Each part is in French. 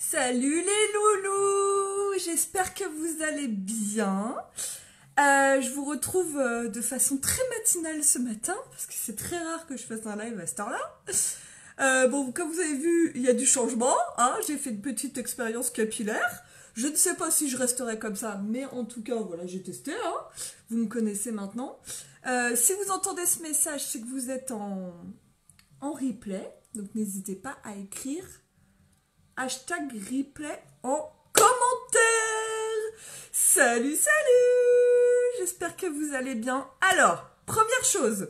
Salut les loulous, j'espère que vous allez bien. Je vous retrouve de façon très matinale ce matin, parce que c'est très rare que je fasse un live à cette heure-là. Bon, comme vous avez vu, il y a du changement, hein. J'ai fait une petite expérience capillaire. Je ne sais pas si je resterai comme ça, mais en tout cas, voilà, j'ai testé, hein. Vous me connaissez maintenant. Si vous entendez ce message, c'est que vous êtes en replay, donc n'hésitez pas à écrire hashtag replay en commentaire. Salut, salut. J'espère que vous allez bien. Alors, première chose.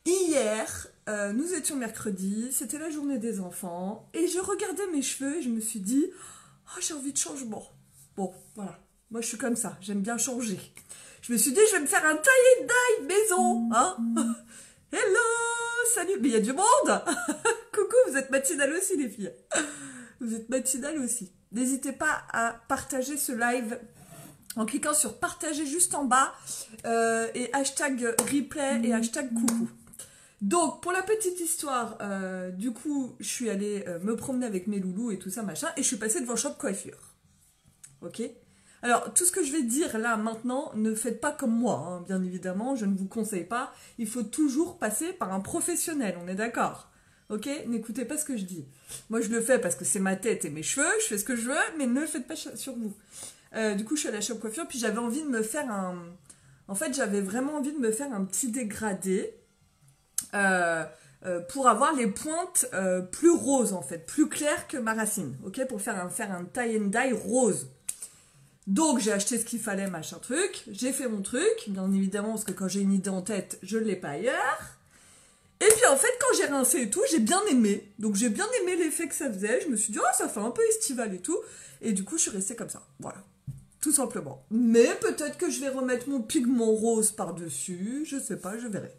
Hier, nous étions mercredi, c'était la journée des enfants, et je regardais mes cheveux et je me suis dit, oh, j'ai envie de changement. Bon, voilà. Moi, je suis comme ça, j'aime bien changer. Je me suis dit, je vais me faire un tie and dye maison, hein. Hello, salut. Mais il y a du monde. Coucou, vous êtes matinales aussi, les filles. Vous êtes matinales aussi. N'hésitez pas à partager ce live en cliquant sur partager juste en bas et hashtag replay et hashtag coucou. Donc, pour la petite histoire, du coup, je suis allée me promener avec mes loulous et tout ça, machin, et je suis passée devant Shop Coiffure. Ok ? Alors, tout ce que je vais dire là, maintenant, ne faites pas comme moi, hein, bien évidemment, je ne vous conseille pas. Il faut toujours passer par un professionnel, on est d'accord ? Ok, n'écoutez pas ce que je dis. Moi, je le fais parce que c'est ma tête et mes cheveux, je fais ce que je veux, mais ne le faites pas sur vous. Du coup, je suis à la Shop Coiffure, puis j'avais envie de me faire un... En fait, j'avais vraiment envie de me faire un petit dégradé pour avoir les pointes plus roses, en fait, plus claires que ma racine, ok, pour faire un tie and dye rose. Donc, j'ai acheté ce qu'il fallait, machin truc, j'ai fait mon truc, bien évidemment, parce que quand j'ai une idée en tête, je ne l'ai pas ailleurs. Et puis en fait, quand j'ai rincé et tout, j'ai bien aimé. Donc j'ai bien aimé l'effet que ça faisait. Je me suis dit, oh, ça fait un peu estival et tout. Et du coup, je suis restée comme ça. Voilà. Tout simplement. Mais peut-être que je vais remettre mon pigment rose par-dessus. Je sais pas, je verrai.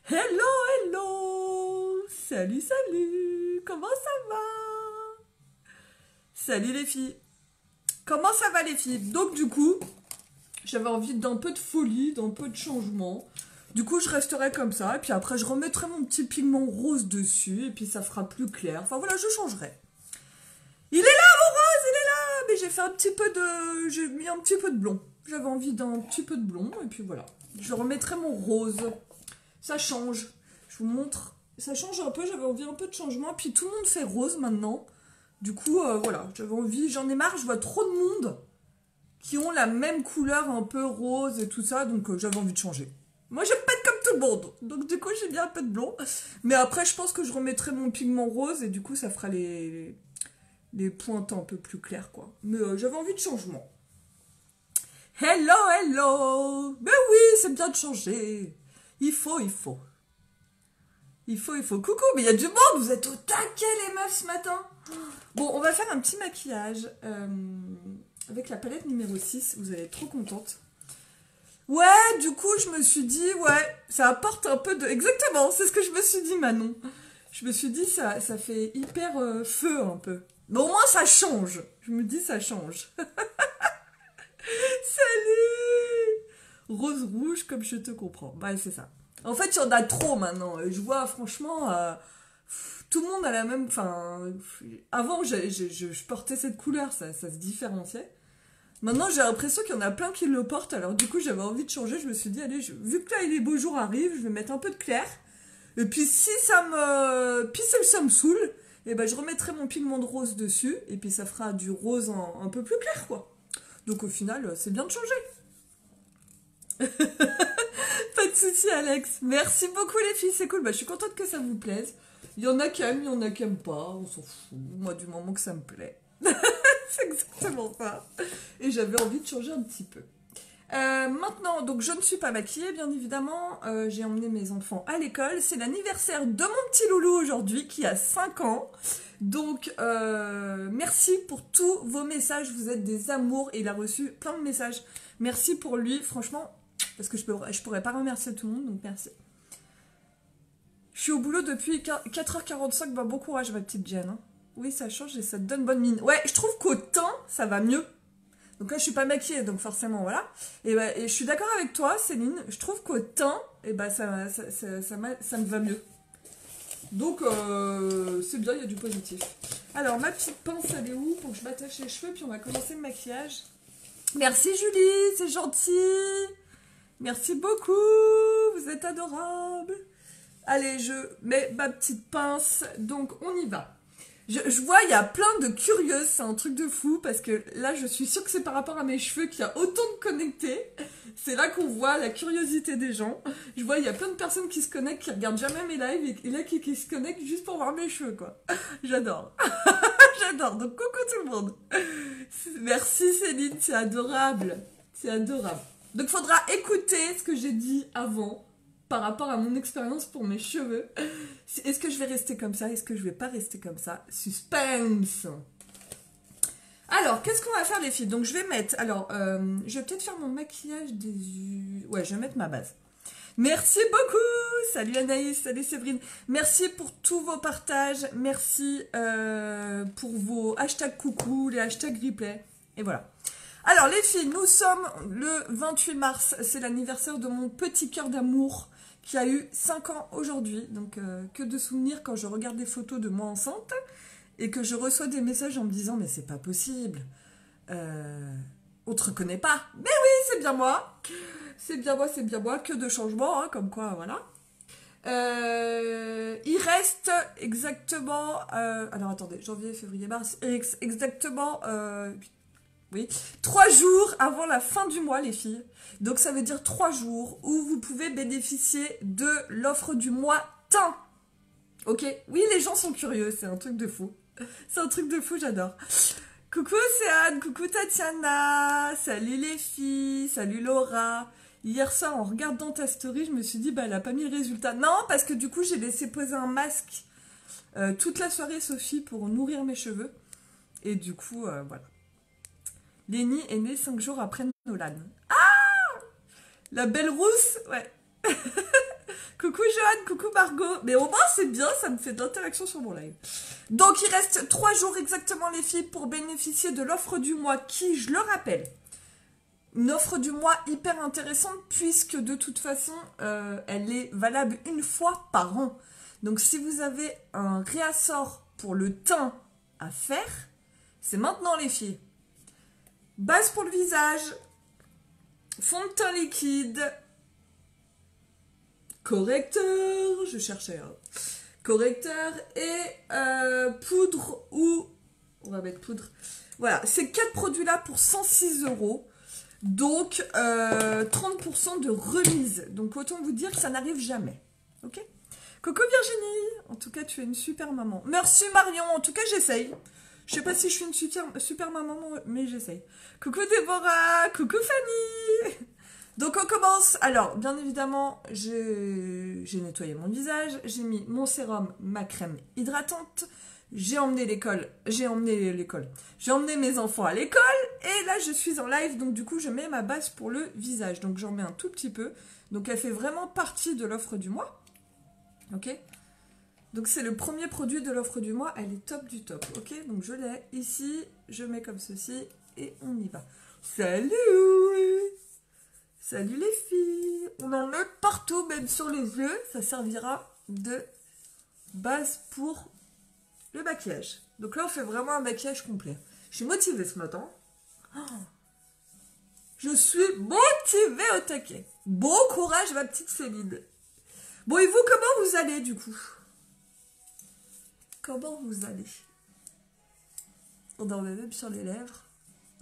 Hello, hello. Salut, salut. Comment ça va? Salut les filles. Comment ça va les filles? Donc du coup, j'avais envie d'un peu de folie, d'un peu de changement. Du coup, je resterai comme ça, et puis après, je remettrai mon petit pigment rose dessus, et puis ça fera plus clair. Enfin, voilà, je changerai. Il est là, mon rose, il est là. Mais j'ai fait un petit peu de... J'ai mis un petit peu de blond. J'avais envie d'un petit peu de blond, et puis voilà. Je remettrai mon rose. Ça change. Je vous montre. Ça change un peu, j'avais envie un peu de changement, et puis tout le monde fait rose maintenant. Du coup, voilà, j'avais envie... J'en ai marre, je vois trop de monde qui ont la même couleur un peu rose et tout ça, donc j'avais envie de changer. Moi, j'aime pas être comme tout le monde. Donc, du coup, j'ai mis un peu de blond. Mais après, je pense que je remettrai mon pigment rose. Et du coup, ça fera les pointes un peu plus claires, quoi. Mais j'avais envie de changement. Hello, hello. Mais oui, c'est bien de changer. Il faut. Il faut. Coucou, mais il y a du monde. Vous êtes au taquet, les meufs, ce matin. Bon, on va faire un petit maquillage. Avec la palette numéro 6. Vous allez être trop contente. Ouais, du coup, je me suis dit, ouais, ça apporte un peu de... Exactement, c'est ce que je me suis dit, Manon. Je me suis dit, ça fait hyper feu, un peu. Mais au moins, ça change. Je me dis, ça change. Salut! Rose-rouge, comme je te comprends. Bah, c'est ça. En fait, il y en a trop, maintenant. Je vois, franchement, tout le monde a la même... Enfin, avant, je portais cette couleur, ça se différenciait. Maintenant, j'ai l'impression qu'il y en a plein qui le portent, alors du coup, j'avais envie de changer. Je me suis dit, allez, vu que là, les beaux jours arrivent, je vais mettre un peu de clair. Et puis, si ça me saoule, et ben, je remettrai mon pigment de rose dessus, et puis ça fera du rose un peu plus clair, quoi. Donc, au final, c'est bien de changer. Pas de souci, Alex. Merci beaucoup, les filles, c'est cool. Bah, je suis contente que ça vous plaise. Il y en a qui aiment, il y en a qui aiment pas, on s'en fout. Moi, du moment que ça me plaît. C'est exactement ça. Et j'avais envie de changer un petit peu. Maintenant, donc je ne suis pas maquillée, bien évidemment. J'ai emmené mes enfants à l'école. C'est l'anniversaire de mon petit loulou aujourd'hui, qui a 5 ans. Donc, merci pour tous vos messages. Vous êtes des amours. Et il a reçu plein de messages. Merci pour lui, franchement. Parce que je pourrais pas remercier tout le monde, donc merci. Je suis au boulot depuis 4h45. Bah, bon courage, ma petite Jeanne. Hein. Oui, ça change et ça te donne bonne mine. Ouais, je trouve qu'au teint, ça va mieux. Donc là, je suis pas maquillée, donc forcément, voilà. Et je suis d'accord avec toi, Céline. Je trouve qu'au teint, ça me va mieux. Donc, c'est bien, il y a du positif. Alors, ma petite pince, elle est où pour que je m'attache les cheveux, puis on va commencer le maquillage. Merci Julie, c'est gentil. Merci beaucoup, vous êtes adorable. Allez, je mets ma petite pince, donc on y va. Je vois, il y a plein de curieuses, c'est un truc de fou, parce que là, je suis sûre que c'est par rapport à mes cheveux qu'il y a autant de connectés. C'est là qu'on voit la curiosité des gens. Je vois, il y a plein de personnes qui se connectent, qui regardent jamais mes lives, et là, qui se connectent juste pour voir mes cheveux, quoi. J'adore. J'adore, donc coucou tout le monde. Merci Céline, c'est adorable. C'est adorable. Donc, faudra écouter ce que j'ai dit avant, par rapport à mon expérience pour mes cheveux. Est-ce que je vais rester comme ça? Est-ce que je vais pas rester comme ça? Suspense. Alors, qu'est-ce qu'on va faire les filles? Donc, je vais mettre... Alors, je vais peut-être faire mon maquillage des yeux. Ouais, je vais mettre ma base. Merci beaucoup. Salut Anaïs, salut Séverine. Merci pour tous vos partages. Merci pour vos hashtags coucou, les hashtags replay. Et voilà. Alors les filles, nous sommes le 28 mars. C'est l'anniversaire de mon petit cœur d'amour qui a eu 5 ans aujourd'hui. Donc, que de souvenirs quand je regarde des photos de moi enceinte et que je reçois des messages en me disant « Mais c'est pas possible. On te reconnaît pas. » Mais oui, c'est bien moi. C'est bien moi, c'est bien moi. Que de changements, hein, comme quoi, voilà. Il reste exactement... alors, attendez, janvier, février, mars... Exactement... oui, 3 jours avant la fin du mois, les filles. Donc, ça veut dire 3 jours où vous pouvez bénéficier de l'offre du mois teint. Ok? Oui, les gens sont curieux, c'est un truc de fou. C'est un truc de fou, j'adore. Coucou Océane, coucou Tatiana, salut les filles, salut Laura. Hier soir, en regardant ta story, je me suis dit, bah, elle a pas mis le résultat. Non, parce que du coup, j'ai laissé poser un masque toute la soirée, Sophie, pour nourrir mes cheveux. Et du coup, voilà. Lénie est née 5 jours après Nolan. Ah! La belle rousse, ouais. Coucou Joanne, coucou Margot. Mais au moins c'est bien, ça me fait de l'interaction sur mon live. Donc il reste 3 jours exactement les filles pour bénéficier de l'offre du mois qui, je le rappelle, une offre du mois hyper intéressante puisque de toute façon elle est valable une fois par an. Donc si vous avez un réassort pour le teint à faire, c'est maintenant les filles. Base pour le visage, fond de teint liquide, correcteur, je cherchais un correcteur et poudre ou... On va mettre poudre. Voilà, ces 4 produits-là pour 106 €. Donc, 30% de remise. Donc, autant vous dire que ça n'arrive jamais. Ok? Coucou Virginie. En tout cas, tu es une super maman. Merci Marion. En tout cas, j'essaye. Je sais pas si je suis une super maman, mais j'essaye. Coucou Déborah. Coucou Fanny. Donc on commence. Alors, bien évidemment, j'ai nettoyé mon visage, j'ai mis mon sérum, ma crème hydratante, j'ai emmené mes enfants à l'école, et là je suis en live, donc du coup je mets ma base pour le visage. Donc j'en mets un tout petit peu. Donc elle fait vraiment partie de l'offre du mois. Ok? Donc c'est le premier produit de l'offre du mois, elle est top du top. Ok? Donc je l'ai ici, je mets comme ceci, et on y va. Salut! Salut les filles! On en met partout, même sur les yeux. Ça servira de base pour le maquillage. Donc là, on fait vraiment un maquillage complet. Je suis motivée ce matin. Oh, je suis motivée au taquet. Bon courage, ma petite Céline. Bon, et vous, comment vous allez, du coup? Comment vous allez? On en met même sur les lèvres,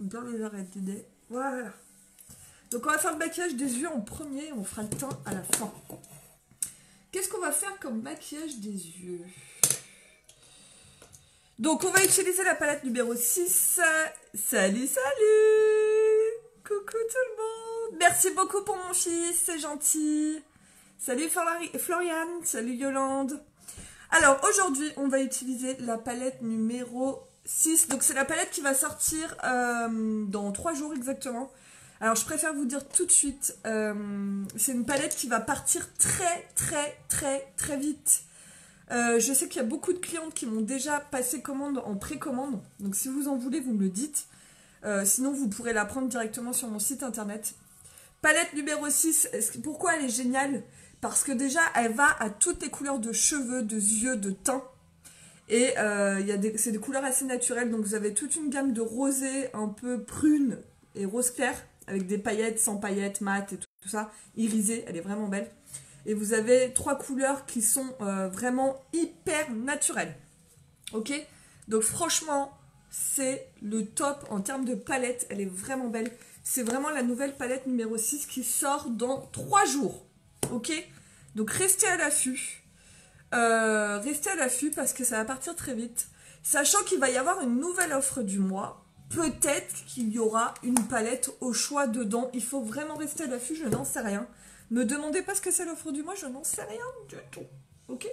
dans les arêtes du nez. Voilà. Donc on va faire le maquillage des yeux en premier, on fera le teint à la fin. Qu'est-ce qu'on va faire comme maquillage des yeux? Donc on va utiliser la palette numéro 6. Salut, salut! Coucou tout le monde! Merci beaucoup pour mon fils, c'est gentil. Salut Floriane, salut Yolande. Alors aujourd'hui, on va utiliser la palette numéro 6. Donc c'est la palette qui va sortir dans 3 jours exactement. Alors, je préfère vous dire tout de suite, c'est une palette qui va partir très vite. Je sais qu'il y a beaucoup de clientes qui m'ont déjà passé commande en précommande. Donc, si vous en voulez, vous me le dites. Sinon, vous pourrez la prendre directement sur mon site internet. Palette numéro 6, pourquoi elle est géniale? Parce que déjà, elle va à toutes les couleurs de cheveux, de yeux, de teint. Et c'est des couleurs assez naturelles, donc vous avez toute une gamme de rosé un peu prune et rose clair, avec des paillettes, sans paillettes, mat et tout ça, irisée, elle est vraiment belle. Et vous avez 3 couleurs qui sont vraiment hyper naturelles. Ok? Donc franchement, c'est le top en termes de palette, elle est vraiment belle. C'est vraiment la nouvelle palette numéro 6 qui sort dans 3 jours. Ok? Donc restez à l'affût. Restez à l'affût parce que ça va partir très vite. Sachant qu'il va y avoir une nouvelle offre du mois. Peut-être qu'il y aura une palette au choix dedans. Il faut vraiment rester à l'affût, je n'en sais rien. Me demandez pas ce que c'est l'offre du mois, je n'en sais rien du tout. Ok?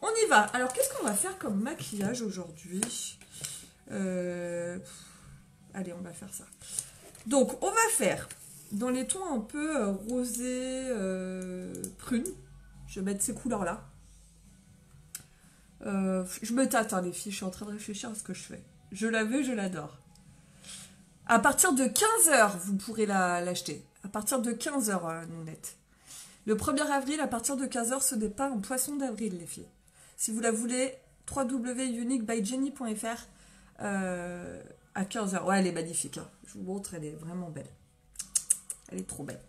On y va. Alors, qu'est-ce qu'on va faire comme maquillage aujourd'hui? Allez, on va faire ça. Donc, on va faire dans les tons un peu rosé, prune. Je vais mettre ces couleurs-là. Je me tâte, hein, les filles. Je suis en train de réfléchir à ce que je fais. Je la veux, je l'adore. À partir de 15h, vous pourrez l'acheter. À partir de 15h, Nounette. Le 1er avril, à partir de 15h, ce n'est pas un poisson d'avril, les filles. Si vous la voulez, www.uniquebyjenny.fr à 15h. Ouais, elle est magnifique. Hein. Je vous montre, elle est vraiment belle. Elle est trop belle.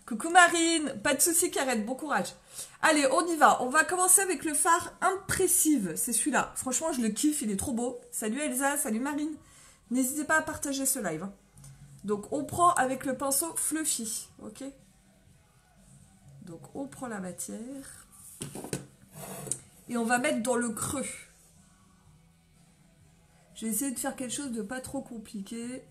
Coucou Marine, pas de soucis Karen, bon courage. Allez, on y va. On va commencer avec le fard Impressive. C'est celui-là. Franchement, je le kiffe, il est trop beau. Salut Elsa, salut Marine. N'hésitez pas à partager ce live. Hein. Donc, on prend avec le pinceau Fluffy. Ok? Donc, on prend la matière. Et on va mettre dans le creux. Je vais essayer de faire quelque chose de pas trop compliqué.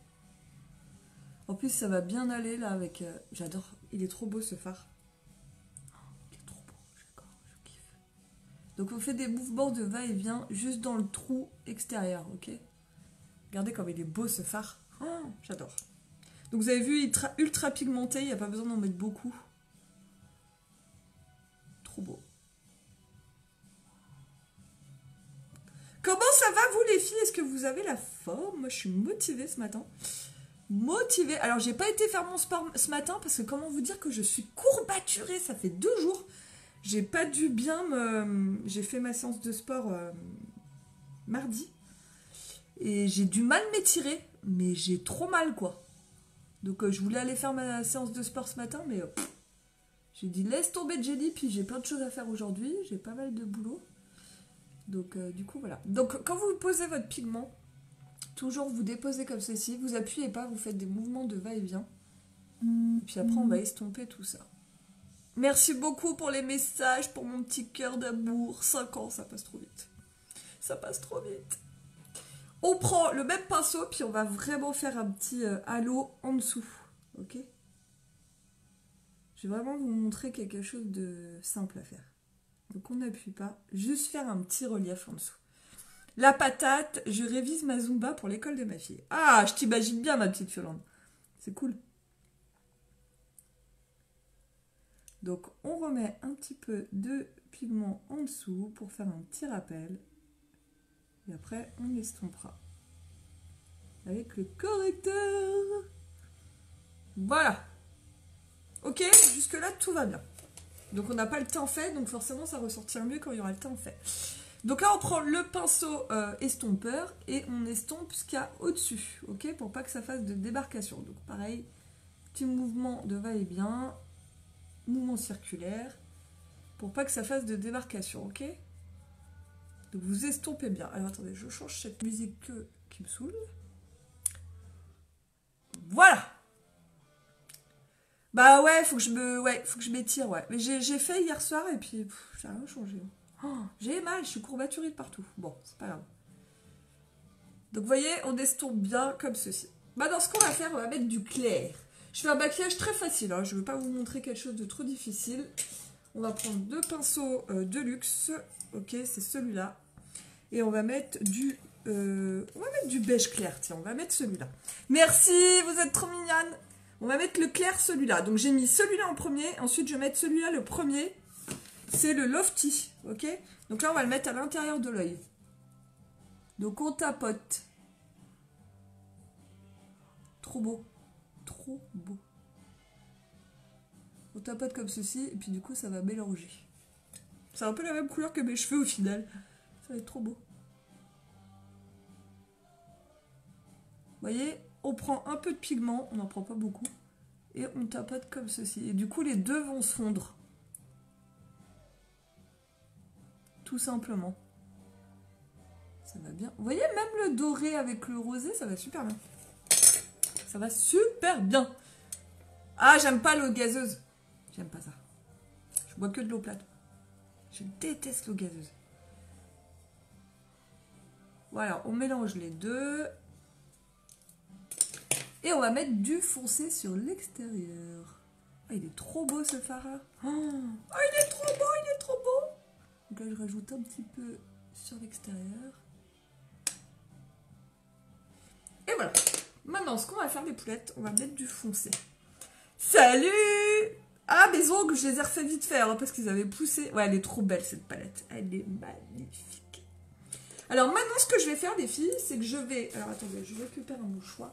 En plus, ça va bien aller là avec... J'adore. Il est trop beau ce fard. Il est trop beau. J'adore. Je kiffe. Donc, on fait des mouvements de va-et-vient juste dans le trou extérieur. Ok? Regardez comme il est beau ce fard. Oh, j'adore. Donc, vous avez vu, il est ultra pigmenté. Il n'y a pas besoin d'en mettre beaucoup. Trop beau. Comment ça va vous les filles? Est-ce que vous avez la forme? Moi je suis motivée ce matin. Motivée. Alors j'ai pas été faire mon sport ce matin parce que comment vous dire que je suis courbaturée. Ça fait 2 jours. J'ai pas dû bien me... J'ai fait ma séance de sport mardi. Et j'ai du mal m'étirer. Mais j'ai trop mal quoi. Donc je voulais aller faire ma séance de sport ce matin. Mais j'ai dit laisse tomber Jenny. Puis j'ai plein de choses à faire aujourd'hui. J'ai pas mal de boulot. Donc, du coup, voilà. Donc, quand vous posez votre pigment, toujours vous déposez comme ceci. Vous appuyez pas, vous faites des mouvements de va-et-vient. Et puis après, on va estomper tout ça. Merci beaucoup pour les messages, pour mon petit cœur d'amour. 5 ans, ça passe trop vite. Ça passe trop vite. On prend le même pinceau, puis on va vraiment faire un petit halo en dessous. Ok? Je vais vraiment vous montrer quelque chose de simple à faire. Donc on n'appuie pas, juste faire un petit relief en dessous. La patate, je révise ma Zumba pour l'école de ma fille. Ah, je t'imagine bien ma petite Yolande. C'est cool. Donc on remet un petit peu de pigment en dessous pour faire un petit rappel. Et après on estompera. Avec le correcteur. Voilà. Ok, jusque là tout va bien. Donc on n'a pas le teint fait, donc forcément ça ressortira mieux quand il y aura le teint fait. Donc là on prend le pinceau estompeur et on estompe ce qu'il y a au-dessus, ok? Pour pas que ça fasse de débarcation. Donc pareil, petit mouvement de va-et-vient, mouvement circulaire, pour pas que ça fasse de débarcation, ok? Donc vous estompez bien. Alors attendez, je change cette musique qui me saoule. Voilà! Bah ouais, faut que je m'étire, ouais. Mais j'ai fait hier soir et puis ça n'a rien changé. Oh, j'ai mal, je suis courbaturée de partout. Bon, c'est pas grave. Donc vous voyez, on estompe bien comme ceci. Maintenant, ce qu'on va faire, on va mettre du clair. Je fais un maquillage très facile, hein. Je ne veux pas vous montrer quelque chose de trop difficile. On va prendre 2 pinceaux de luxe. Ok, c'est celui-là. Et on va mettre du beige clair. Tiens, on va mettre celui-là. Merci, vous êtes trop mignonne. On va mettre le clair, celui-là. Donc j'ai mis celui-là en premier. Ensuite, je vais mettre celui-là, le premier. C'est le Lofty. Ok? Donc là, on va le mettre à l'intérieur de l'œil. Donc on tapote. Trop beau. Trop beau. On tapote comme ceci. Et puis du coup, ça va mélanger. C'est un peu la même couleur que mes cheveux au final. Ça va être trop beau. Vous voyez, on prend un peu de pigment, on n'en prend pas beaucoup, et on tapote comme ceci. Et du coup, les deux vont se fondre. Tout simplement. Ça va bien. Vous voyez, même le doré avec le rosé, ça va super bien. Ça va super bien. Ah, j'aime pas l'eau gazeuse. J'aime pas ça. Je bois que de l'eau plate. Je déteste l'eau gazeuse. Voilà, on mélange les deux. Et on va mettre du foncé sur l'extérieur. Ah, il est trop beau ce fard. Oh, il est trop beau, il est trop beau. Donc là, je rajoute un petit peu sur l'extérieur. Et voilà. Maintenant, ce qu'on va faire les poulettes, on va mettre du foncé. Salut! Ah, mes ongles, je les ai refait vite faire, hein, parce qu'ils avaient poussé. Ouais, elle est trop belle, cette palette. Elle est magnifique. Alors, maintenant, ce que je vais faire, les filles, c'est que je vais... Alors, attendez, je récupère un mouchoir.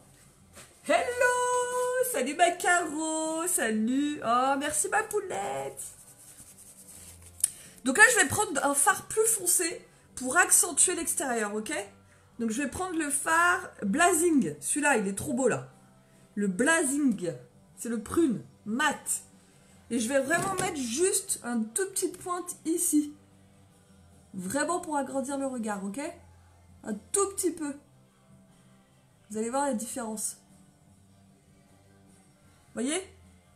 Hello! Salut, ma Caro! Salut! Oh, merci, ma poulette! Donc là, je vais prendre un fard plus foncé pour accentuer l'extérieur, ok? Donc, je vais prendre le fard Blazing. Celui-là, il est trop beau, là. Le Blazing. C'est le prune, mat. Et je vais vraiment mettre juste un tout petite pointe ici. Vraiment pour agrandir le regard, ok? Un tout petit peu. Vous allez voir la différence. Vous voyez?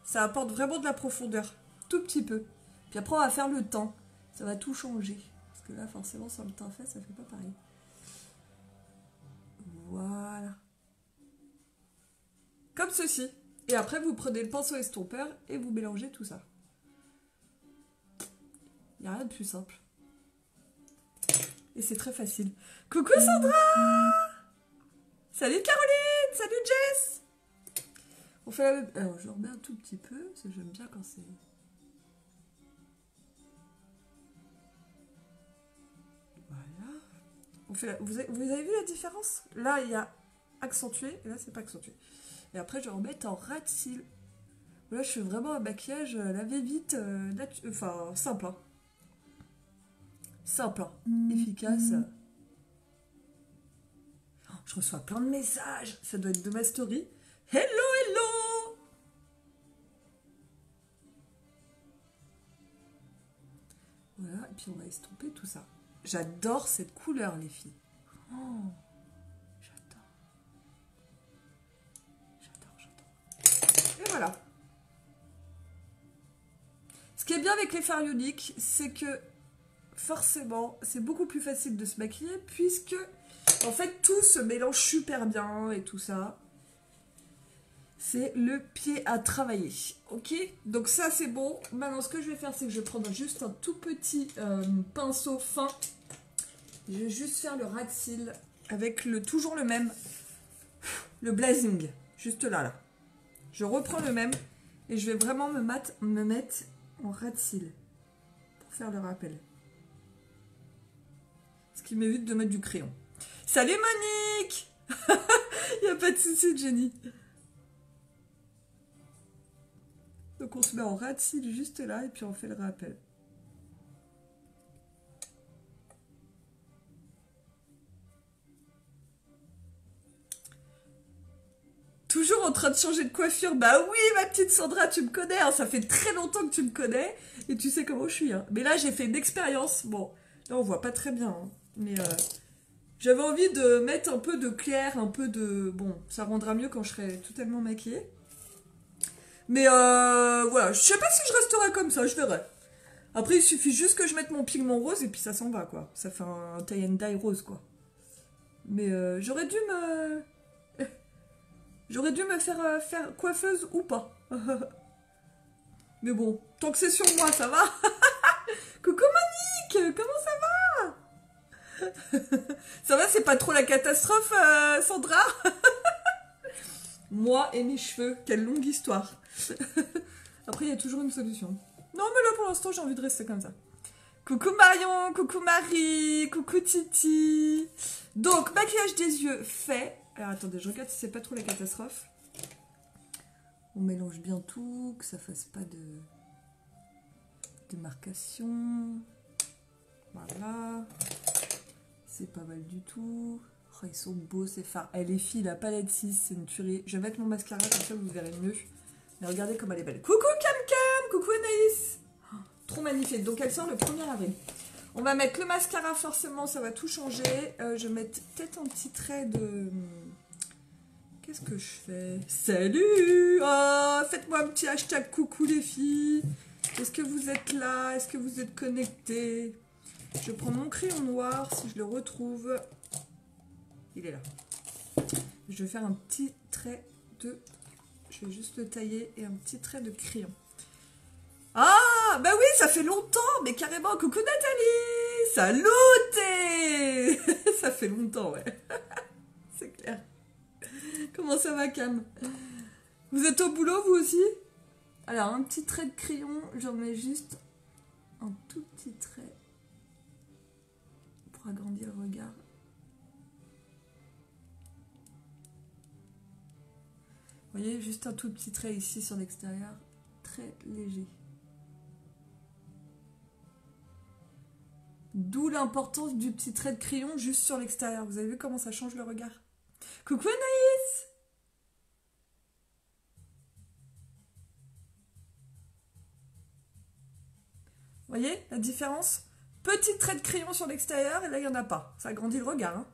Ça apporte vraiment de la profondeur. Tout petit peu. Puis après, on va faire le teint. Ça va tout changer. Parce que là, forcément, sans le teint fait, ça fait pas pareil. Voilà. Comme ceci. Et après, vous prenez le pinceau estompeur et vous mélangez tout ça. Il n'y a rien de plus simple. Et c'est très facile. Coucou Sandra! Salut Caroline! Salut Jess! On fait la même... Alors, je remets un tout petit peu, parce que j'aime bien quand c'est... Voilà. On fait la... vous avez vu la différence? Là, il y a accentué, et là, c'est pas accentué. Et après, je vais remettre en ras de cils. Là, je fais vraiment un maquillage lavé vite, enfin, simple. Hein. Simple, hein. Efficace. Oh, je reçois plein de messages. Ça doit être de ma story. Hello, hello! Voilà, et puis on va estomper tout ça. J'adore cette couleur, les filles. Oh, j'adore. J'adore. Et voilà. Ce qui est bien avec les fards ioniques, c'est que forcément, c'est beaucoup plus facile de se maquiller puisque, en fait, tout se mélange super bien et tout ça. C'est le pied à travailler, ok? Donc ça, c'est bon. Maintenant, ce que je vais faire, c'est que je vais prendre juste un tout petit pinceau fin. Je vais juste faire le ras de cils avec toujours le même, le Blazing, juste là, là. Je reprends le même et je vais vraiment me mettre en ras de cils pour faire le rappel. Ce qui m'évite de mettre du crayon. Salut Monique! Il n'y a pas de souci, Jenny. Donc on se met en ras de cils juste là et puis on fait le rappel. Toujours en train de changer de coiffure. Bah oui, ma petite Sandra, tu me connais. Hein, ça fait très longtemps que tu me connais. Et tu sais comment je suis. Hein. Mais là, j'ai fait une expérience. Bon, là, on voit pas très bien. Hein, mais j'avais envie de mettre un peu de clair, un peu de... Bon, ça rendra mieux quand je serai totalement maquillée. Mais voilà, je sais pas si je resterai comme ça, je verrai. Après, il suffit juste que je mette mon pigment rose et puis ça s'en va, quoi. Ça fait un tie and dye rose, quoi. Mais j'aurais dû me... J'aurais dû me faire coiffeuse ou pas. Mais bon, tant que c'est sur moi, ça va. Coucou Monique, comment ça va? Ça va, c'est pas trop la catastrophe, Sandra? Moi et mes cheveux, quelle longue histoire. Après, il y a toujours une solution. Non, mais là, pour l'instant, j'ai envie de rester comme ça. Coucou Marion, coucou Marie, coucou Titi. Donc, maquillage des yeux fait. Alors, attendez, je regarde si c'est pas trop la catastrophe. On mélange bien tout, que ça fasse pas de démarcation. Voilà. c'est pas mal du tout. Oh, ils sont beaux ces fards. Eh, les filles, la palette 6, c'est une tuerie. Je vais mettre mon mascara comme ça, vous verrez mieux. Mais regardez comme elle est belle. Coucou Cam Cam, coucou Anaïs. Oh, trop magnifique. Donc elle sort le 1er avril. On va mettre le mascara forcément, ça va tout changer. Je vais mettre peut-être un petit trait de... Qu'est-ce que je fais? Salut! Oh, faites-moi un petit hashtag coucou les filles. Est-ce que vous êtes là? Est-ce que vous êtes connectés? Je prends mon crayon noir, si je le retrouve. Il est là. Je vais faire un petit trait de... Je vais juste le tailler et un petit trait de crayon. Ah, bah oui, ça fait longtemps, mais carrément. Coucou Nathalie! Salut! Ça fait longtemps, ouais. C'est clair. Comment ça va, Cam? Vous êtes au boulot, vous aussi? Alors, un petit trait de crayon, j'en mets juste un tout petit trait pour agrandir le regard. Vous voyez, juste un tout petit trait ici sur l'extérieur, très léger. D'où l'importance du petit trait de crayon juste sur l'extérieur. Vous avez vu comment ça change le regard? Coucou Anaïs! Vous voyez la différence? Petit trait de crayon sur l'extérieur et là il n'y en a pas. Ça agrandit le regard. Hein.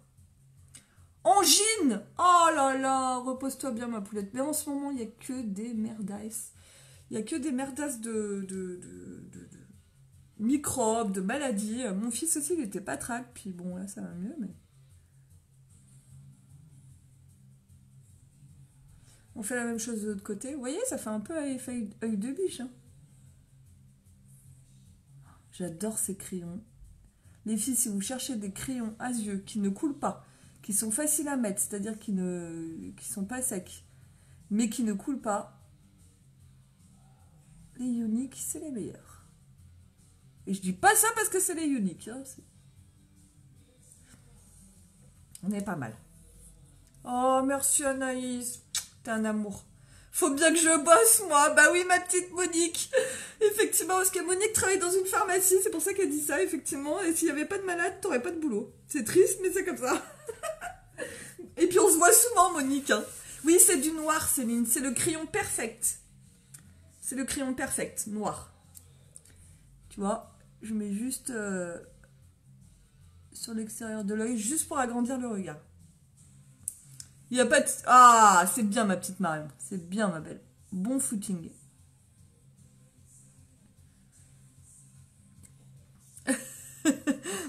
Angine! Oh là là, repose-toi bien ma poulette. Mais en ce moment, il n'y a que des merdasses. Il n'y a que des merdasses de microbes, de maladies. Mon fils aussi, il était pas trac. Puis bon, là, ça va mieux, mais... On fait la même chose de l'autre côté. Vous voyez, ça fait un peu œil de biche. Hein. J'adore ces crayons. Les filles, si vous cherchez des crayons à yeux qui ne coulent pas, qui sont faciles à mettre, c'est-à-dire qui sont pas secs, mais qui ne coulent pas, les Unique, c'est les meilleurs. Et je dis pas ça parce que c'est les Unique. Hein, on est pas mal. Oh, merci Anaïs. T'es un amour. Faut bien que je bosse, moi. Bah oui, ma petite Monique. Effectivement, parce que Monique travaille dans une pharmacie, c'est pour ça qu'elle dit ça, effectivement. Et s'il n'y avait pas de malade, t'aurais pas de boulot. C'est triste, mais c'est comme ça. Et puis on se voit souvent, Monique. Hein. Oui, c'est du noir, Céline. C'est le crayon perfect. C'est le crayon perfect, noir. Tu vois, je mets juste sur l'extérieur de l'œil, juste pour agrandir le regard. Il n'y a pas de... Ah, c'est bien ma petite Marion. C'est bien ma belle. Bon footing.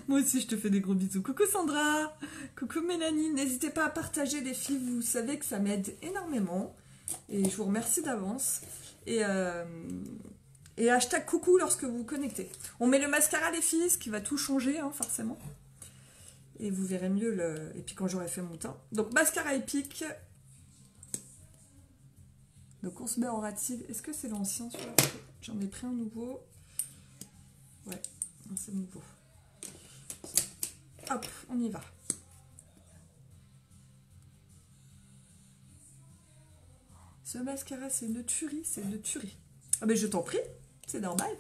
Moi aussi, je te fais des gros bisous. Coucou Sandra. Coucou Mélanie. N'hésitez pas à partager les filles. Vous savez que ça m'aide énormément. Et je vous remercie d'avance. Et hashtag coucou lorsque vous vous connectez. On met le mascara les filles, ce qui va tout changer, hein, forcément. Et vous verrez mieux le... Et puis quand j'aurai fait mon teint. Donc mascara épique. Donc on se met en rative. Est-ce que c'est l'ancien celui-là? J'en ai pris un nouveau. Ouais, c'est le nouveau. Hop, on y va. Ce mascara, c'est une tuerie, c'est une tuerie. Ah mais je t'en prie, c'est normal.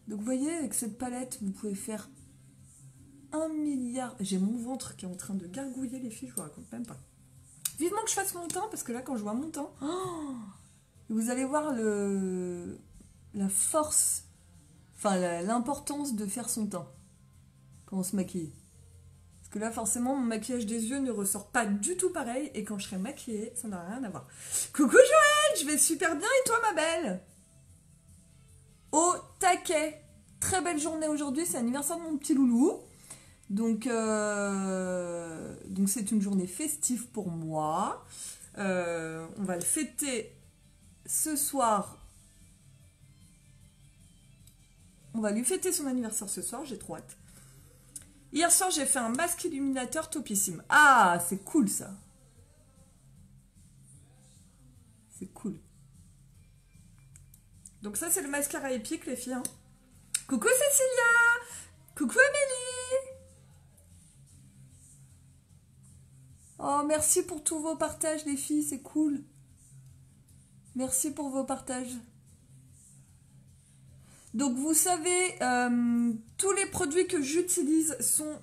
Donc vous voyez, avec cette palette, vous pouvez faire 1 milliard... J'ai mon ventre qui est en train de gargouiller les filles, je vous raconte même pas. Vivement que je fasse mon teint, parce que là, quand je vois mon teint, oh, vous allez voir la force, enfin l'importance de faire son teint quand on se maquille. Parce que là, forcément, mon maquillage des yeux ne ressort pas du tout pareil, et quand je serai maquillée, ça n'a rien à voir. Coucou Joël, je vais super bien, et toi ma belle? Au taquet. Très belle journée aujourd'hui, c'est l'anniversaire de mon petit loulou. Donc c'est une journée festive pour moi. On va le fêter ce soir. On va lui fêter son anniversaire ce soir, j'ai trop hâte. Hier soir, j'ai fait un masque illuminateur topissime. Ah, c'est cool ça. C'est cool. Donc ça, c'est le mascara épique, les filles. Hein. Coucou Cécilia. Coucou Amélie. Oh, merci pour tous vos partages, les filles, c'est cool. Merci pour vos partages. Donc vous savez, tous les produits que j'utilise sont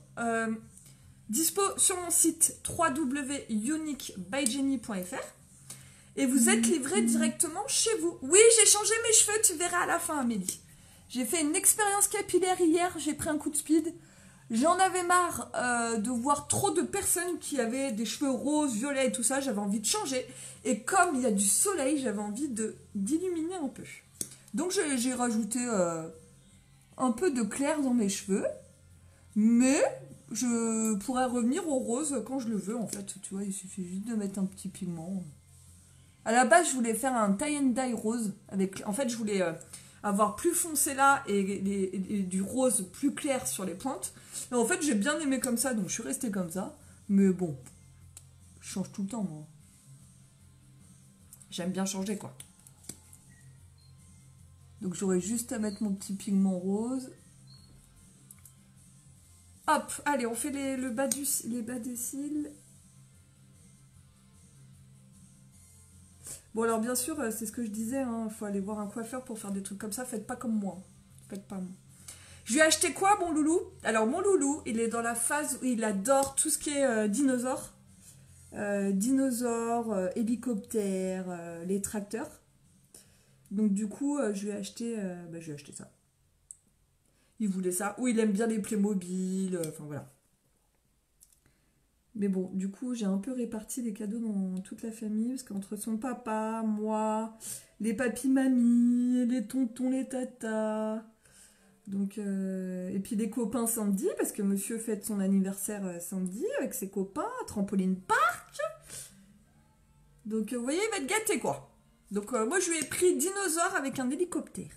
dispo sur mon site www.uniquebyjenny.fr et vous êtes livré directement chez vous. Oui, j'ai changé mes cheveux, tu verras à la fin, Amélie. J'ai fait une expérience capillaire hier, j'ai pris un coup de speed. J'en avais marre de voir trop de personnes qui avaient des cheveux roses, violets et tout ça. J'avais envie de changer. Et comme il y a du soleil, j'avais envie d'illuminer un peu. Donc j'ai rajouté un peu de clair dans mes cheveux. Mais je pourrais revenir au rose quand je le veux en fait. Tu vois, il suffit juste de mettre un petit pigment. À la base, je voulais faire un tie and dye rose. En fait, je voulais avoir plus foncé là et du rose plus clair sur les pointes. Et en fait, j'ai bien aimé comme ça, donc je suis restée comme ça. Mais bon, je change tout le temps, moi. J'aime bien changer, quoi. Donc j'aurais juste à mettre mon petit pigment rose. Hop, allez, on fait les bas des cils. Bon, alors bien sûr, c'est ce que je disais, hein, faut aller voir un coiffeur pour faire des trucs comme ça. Faites pas comme moi. Faites pas moi. Je lui ai acheté quoi, mon loulou? Alors, mon loulou, il est dans la phase où il adore tout ce qui est dinosaures. Dinosaures, hélicoptères, les tracteurs. Donc, du coup, je lui ai acheté ça. Il voulait ça. Ou il aime bien les Playmobil, enfin voilà. Mais bon, du coup, j'ai un peu réparti les cadeaux dans toute la famille, parce qu'entre son papa, moi, les papis-mamies, les tontons, les tatas... Donc, et puis les copains samedi, parce que monsieur fête son anniversaire samedi avec ses copains à Trampoline Park. Donc, vous voyez, il va être gâté, quoi. Donc, moi, je lui ai pris dinosaure avec un hélicoptère.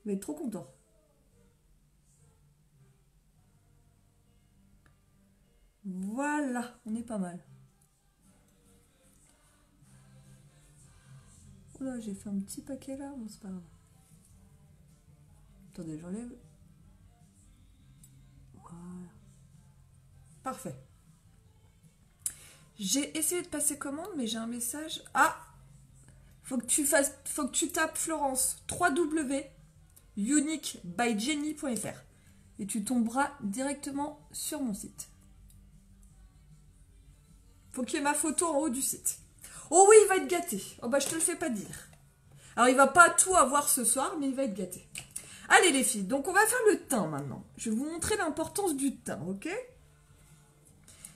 Il va être trop content. Voilà, on est pas mal. Oh là, j'ai fait un petit paquet là, bon, c'est pas grave. Attendez, j'enlève. Voilà. Parfait. J'ai essayé de passer commande, mais j'ai un message. Ah! Faut que tu tapes Florence, www.uniquebyjenny.fr et tu tomberas directement sur mon site. Faut qu'il y ait ma photo en haut du site. Oh oui, il va être gâté. Oh bah je te le fais pas dire. Alors il va pas tout avoir ce soir, mais il va être gâté. Allez les filles, donc on va faire le teint maintenant. Je vais vous montrer l'importance du teint, ok?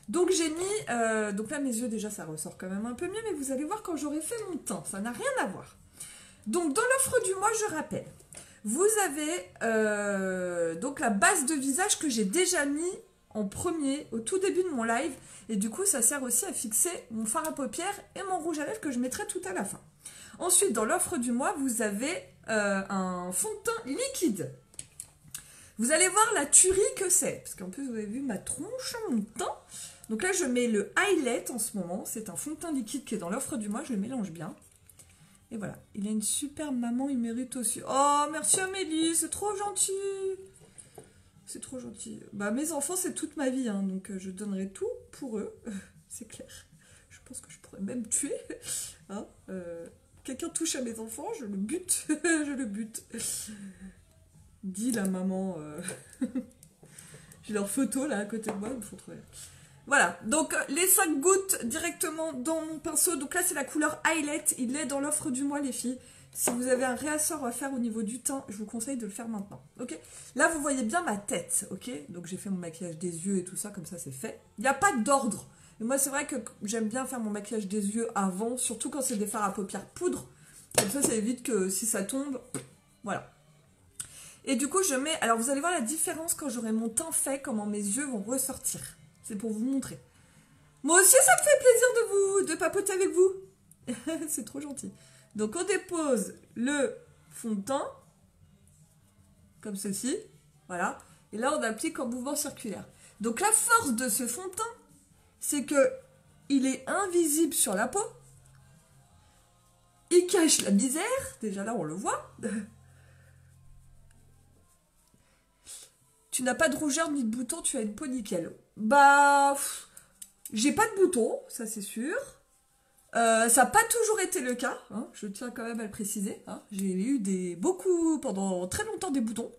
Donc j'ai mis, donc là mes yeux déjà ça ressort quand même un peu mieux, mais vous allez voir quand j'aurai fait mon teint, ça n'a rien à voir. Donc dans l'offre du mois, je rappelle, vous avez donc la base de visage que j'ai déjà mis en premier au tout début de mon live, et du coup ça sert aussi à fixer mon fard à paupières et mon rouge à lèvres que je mettrai tout à la fin. Ensuite dans l'offre du mois, vous avez un fond de teint liquide. Vous allez voir la tuerie que c'est, parce qu'en plus vous avez vu ma tronche, mon teint. Donc là je mets le highlight en ce moment, c'est un fond de teint liquide qui est dans l'offre du mois, je le mélange bien. Et voilà, il a une superbe maman, il mérite aussi. Oh merci Amélie, c'est trop gentil. C'est trop gentil. Bah mes enfants c'est toute ma vie, hein, donc je donnerai tout pour eux, c'est clair. Je pense que je pourrais même tuer. Hein, quelqu'un touche à mes enfants, je le bute, je le bute. Dit la maman. J'ai leur photo là à côté de moi, il me faut trouver. Voilà, donc les 5 gouttes directement dans mon pinceau. Donc là c'est la couleur highlight, il est dans l'offre du mois les filles. Si vous avez un réassort à faire au niveau du teint, je vous conseille de le faire maintenant, ok? Là vous voyez bien ma tête, ok? Donc j'ai fait mon maquillage des yeux et tout ça, comme ça c'est fait. Il n'y a pas d'ordre. Et moi c'est vrai que j'aime bien faire mon maquillage des yeux avant, surtout quand c'est des fards à paupières poudre. Comme ça évite que si ça tombe, voilà. Et du coup je mets, alors vous allez voir la différence quand j'aurai mon teint fait, comment mes yeux vont ressortir. C'est pour vous montrer. Moi aussi, ça me fait plaisir de papoter avec vous. C'est trop gentil. Donc, on dépose le fond de teint, comme ceci. Voilà. Et là, on applique en mouvement circulaire. Donc, la force de ce fond de teint, c'est que il est invisible sur la peau. Il cache la misère. Déjà là, on le voit. Tu n'as pas de rougeur ni de boutons, tu as une peau nickel. Bah, j'ai pas de boutons, ça c'est sûr. Ça n'a pas toujours été le cas, hein, je tiens quand même à le préciser. Hein. J'ai eu beaucoup, pendant très longtemps, des boutons.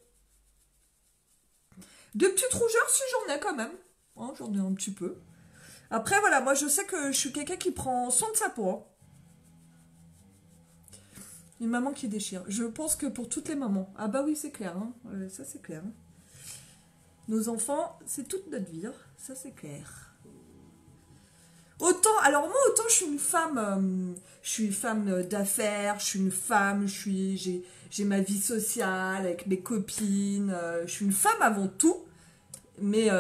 De petites rougeurs, si j'en ai quand même. Hein, j'en ai un petit peu. Après, voilà, moi je sais que je suis quelqu'un qui prend soin de sa peau. Hein. Une maman qui déchire. Je pense que pour toutes les mamans. Ah bah oui, c'est clair. Hein. Ça, c'est clair. Hein. Nos enfants, c'est toute notre vie. Hein. Ça, c'est clair. Alors moi, autant je suis une femme d'affaires, je suis une femme, j'ai ma vie sociale avec mes copines, je suis une femme avant tout, mais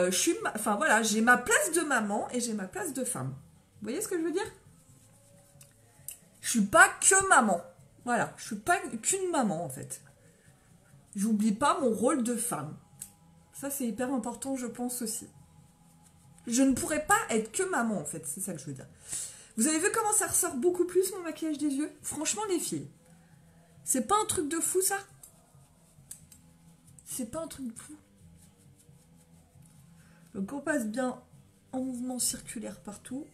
enfin voilà, j'ai ma place de maman et j'ai ma place de femme. Vous voyez ce que je veux dire? Je suis pas que maman, voilà, je suis pas qu'une maman en fait. J'oublie pas mon rôle de femme. Ça c'est hyper important, je pense aussi. Je ne pourrais pas être que maman, en fait. C'est ça que je veux dire. Vous avez vu comment ça ressort beaucoup plus, mon maquillage des yeux? Franchement, les filles. C'est pas un truc de fou, ça? C'est pas un truc de fou. Donc, on passe bien en mouvement circulaire partout.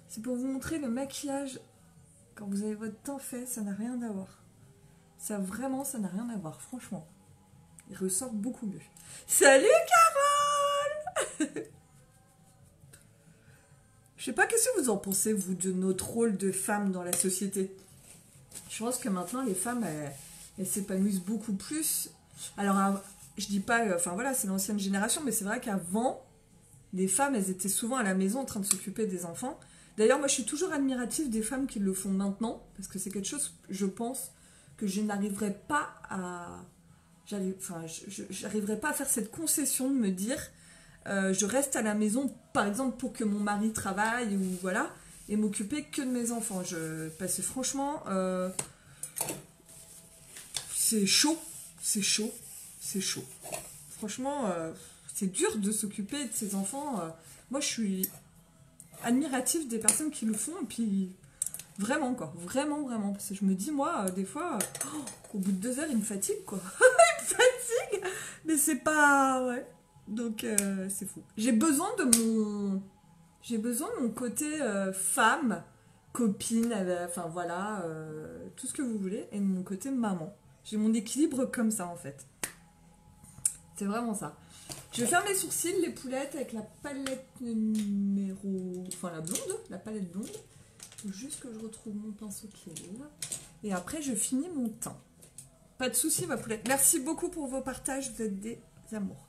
C'est pour vous montrer le maquillage. Quand vous avez votre teint fait, ça n'a rien à voir. Ça, vraiment, ça n'a rien à voir. Franchement. Il ressort beaucoup mieux. Salut, Carole! Je sais pas, qu'est-ce que vous en pensez, vous, de notre rôle de femme dans la société? Je pense que maintenant, les femmes, elles s'épanouissent beaucoup plus. Alors, je dis pas, enfin voilà, c'est l'ancienne génération, mais c'est vrai qu'avant, les femmes, elles étaient souvent à la maison en train de s'occuper des enfants. D'ailleurs, moi, je suis toujours admirative des femmes qui le font maintenant, parce que c'est quelque chose, je pense, que je n'arriverai pas à... J'arriverai pas à faire cette concession de me dire... je reste à la maison, par exemple, pour que mon mari travaille ou voilà, et m'occuper que de mes enfants. Parce que franchement, c'est chaud, c'est chaud, c'est chaud. Franchement, c'est dur de s'occuper de ses enfants. Moi, je suis admirative des personnes qui le font, et puis vraiment, quoi, vraiment, vraiment. Parce que je me dis, moi, des fois, au bout de 2 heures, il me fatigue, quoi. Il me fatigue, mais c'est pas... Ouais. Donc, c'est fou. J'ai besoin de mon côté femme, copine, enfin voilà, tout ce que vous voulez, et de mon côté maman. J'ai mon équilibre comme ça, en fait. C'est vraiment ça. Je vais faire mes sourcils, les poulettes, avec la palette numéro... Enfin, la blonde, la palette blonde. Il faut juste que je retrouve mon pinceau qui est là. Et après, je finis mon teint. Pas de souci, ma poulette. Merci beaucoup pour vos partages, vous êtes des amours.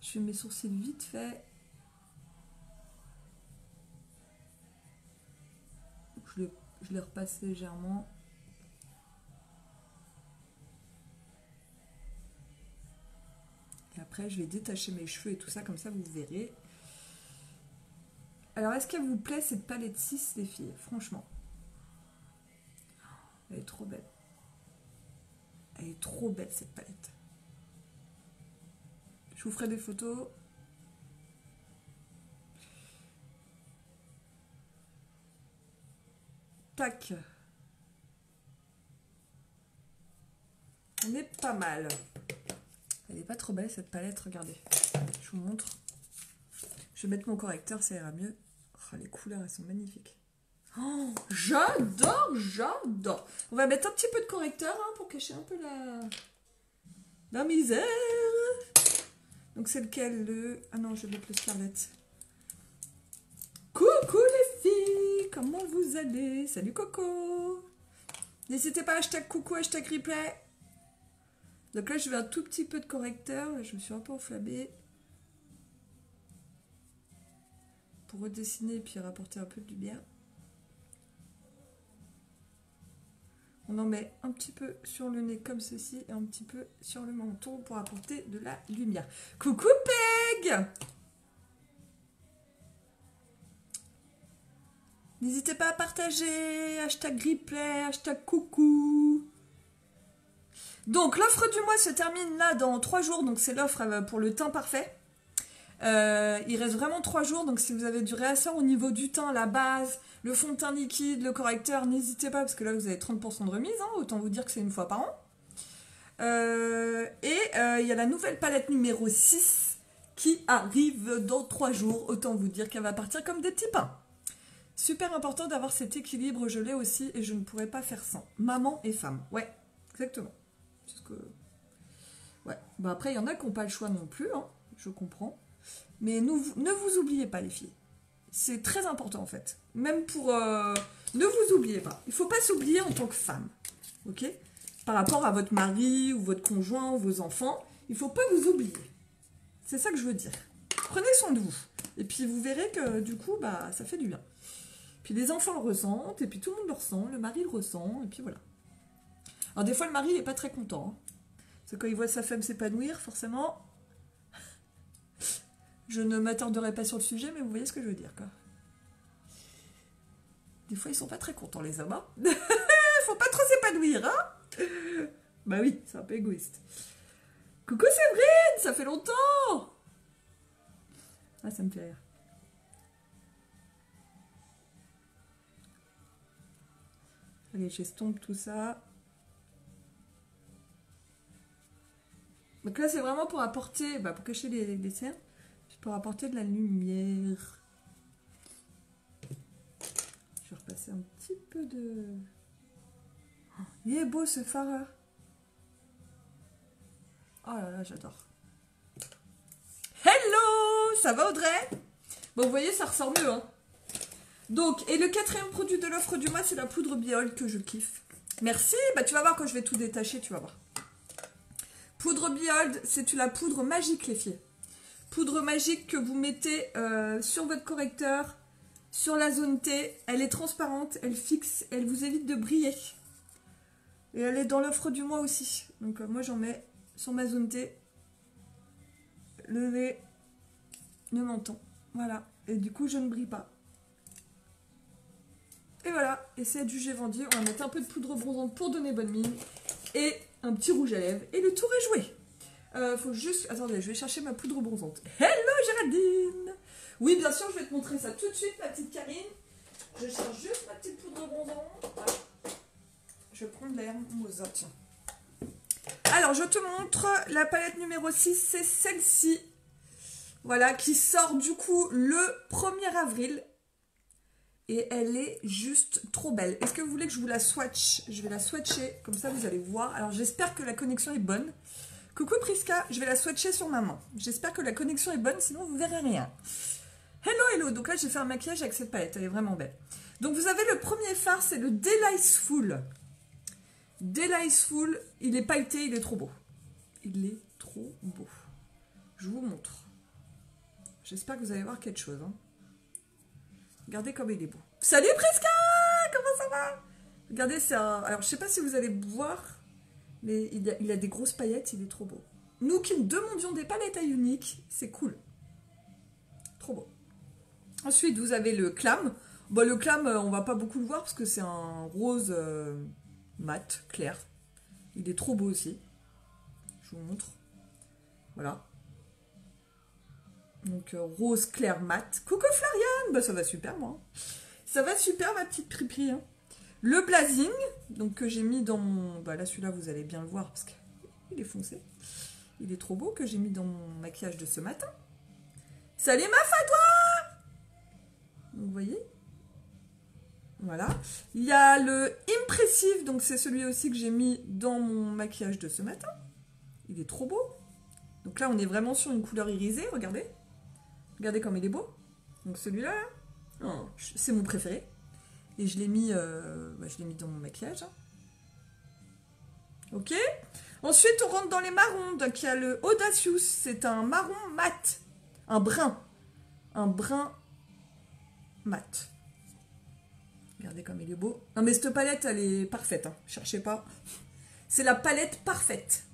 Je fais mes sourcils vite fait. Je les repasse légèrement. Et après, je vais détacher mes cheveux et tout ça, comme ça, vous verrez. Alors, est-ce qu'elle vous plaît, cette palette 6, les filles? Franchement. Elle est trop belle. Elle est trop belle, cette palette. Je vous ferai des photos. Tac. On est pas mal. Elle est pas trop belle, cette palette, regardez. Je vous montre. Je vais mettre mon correcteur, ça ira mieux. Oh, les couleurs, elles sont magnifiques. Oh, j'adore, j'adore. On va mettre un petit peu de correcteur hein, pour cacher un peu la misère. Donc c'est lequel? Ah non, je vais mettre le Scarlett. Coucou les filles, comment vous allez? Salut Coco. N'hésitez pas à hashtag coucou, hashtag replay. Donc là, je vais un tout petit peu de correcteur. Je me suis un peu enflammée. Pour redessiner et puis rapporter un peu de lumière. On en met un petit peu sur le nez comme ceci et un petit peu sur le menton pour apporter de la lumière. Coucou Peg! N'hésitez pas à partager, hashtag replay, hashtag coucou. Donc l'offre du mois se termine là dans 3 jours, donc c'est l'offre pour le teint parfait. Il reste vraiment 3 jours, donc si vous avez du réassort au niveau du teint, la base, le fond de teint liquide, le correcteur, n'hésitez pas parce que là vous avez 30% de remise, hein, autant vous dire que c'est une fois par an. Il y a la nouvelle palette numéro 6 qui arrive dans 3 jours, autant vous dire qu'elle va partir comme des petits pains. Super important d'avoir cet équilibre, je l'ai aussi et je ne pourrais pas faire sans. Maman et femme, ouais, exactement. Parce que... Ouais, bah après il y en a qui n'ont pas le choix non plus, hein, je comprends. Mais ne vous oubliez pas les filles. C'est très important en fait. Même pour... ne vous oubliez pas. Il ne faut pas s'oublier en tant que femme. Ok? Par rapport à votre mari ou votre conjoint ou vos enfants, il ne faut pas vous oublier. C'est ça que je veux dire. Prenez soin de vous. Et puis vous verrez que du coup, bah, ça fait du bien. Puis les enfants le ressentent, et puis tout le monde le ressent, le mari le ressent, et puis voilà. Alors des fois le mari n'est pas très content. Hein. C'est quand il voit sa femme s'épanouir, forcément... Je ne m'attarderai pas sur le sujet, mais vous voyez ce que je veux dire, quoi. Des fois, ils sont pas très contents, les hommes. Hein. Faut pas trop s'épanouir, hein. Bah oui, c'est un peu égoïste. Coucou Séverine, ça fait longtemps. Ah, ça me fait rire. Allez, j'estompe tout ça. Donc là, c'est vraiment pour apporter, bah, pour cacher les cernes, pour apporter de la lumière. Je vais repasser un petit peu de... Oh, il est beau ce fard. Oh là là, j'adore. Hello, ça va Audrey? Bon, vous voyez, ça ressort mieux. Hein. Donc, et le quatrième produit de l'offre du mois, c'est la poudre Biold que je kiffe. Merci, bah tu vas voir quand je vais tout détacher, tu vas voir. Poudre Biold, c'est la poudre magique les filles. Poudre magique que vous mettez sur votre correcteur, sur la zone T. Elle est transparente, elle fixe, elle vous évite de briller. Et elle est dans l'offre du mois aussi. Donc moi j'en mets sur ma zone T. Le nez, le menton. Voilà. Et du coup je ne brille pas. Et voilà. Et c'est du Gévandi. On va mettre un peu de poudre bronzante pour donner bonne mine. Et un petit rouge à lèvres. Et le tour est joué. Faut juste... Attendez, je vais chercher ma poudre bronzante. Hello Géraldine. Oui, bien sûr, je vais te montrer ça tout de suite, ma petite Karine. Je cherche juste ma petite poudre bronzante. Voilà. Je vais prendre l'air Mosa, tiens. Alors, je te montre la palette numéro 6, c'est celle-ci. Voilà, qui sort du coup le 1er avril. Et elle est juste trop belle. Est-ce que vous voulez que je vous la swatch? Je vais la swatcher, comme ça vous allez voir. Alors, j'espère que la connexion est bonne. Coucou Priska, je vais la swatcher sur ma main. J'espère que la connexion est bonne, sinon vous verrez rien. Hello, hello. Donc là, j'ai fait un maquillage avec cette palette. Elle est vraiment belle. Donc, vous avez le premier fard, c'est le Delightful. Delightful, il est pailleté, il est trop beau. Il est trop beau. Je vous montre. J'espère que vous allez voir quelque chose. Hein. Regardez comme il est beau. Salut Priska! Comment ça va? Regardez, c'est un... Alors, je sais pas si vous allez voir, mais il a des grosses paillettes, il est trop beau. Nous qui demandions des palettes à unique, c'est cool. Trop beau. Ensuite, vous avez le Clam. Bon, le Clam, on va pas beaucoup le voir parce que c'est un rose mat, clair. Il est trop beau aussi. Je vous montre. Voilà. Donc, rose clair mat. Coucou Floriane! Bah, ça va super, moi. Ça va super, ma petite Pripi. Hein. Le Blazing, donc que j'ai mis dans mon... Bah, là, celui-là, vous allez bien le voir parce qu'il est foncé. Il est trop beau, que j'ai mis dans mon maquillage de ce matin. Salut ma Fatwa! Donc, vous voyez? Voilà. Il y a le Impressive, donc c'est celui aussi que j'ai mis dans mon maquillage de ce matin. Il est trop beau. Donc là, on est vraiment sur une couleur irisée, regardez. Regardez comme il est beau. Donc celui-là, oh, c'est mon préféré. Et je l'ai mis, dans mon maquillage. Hein. Ok. Ensuite, on rentre dans les marrons. Donc il y a le Audacious, c'est un marron mat. Un brun. Un brun mat. Regardez comme il est beau. Non mais cette palette, elle est parfaite. Hein. Cherchez pas. C'est la palette parfaite.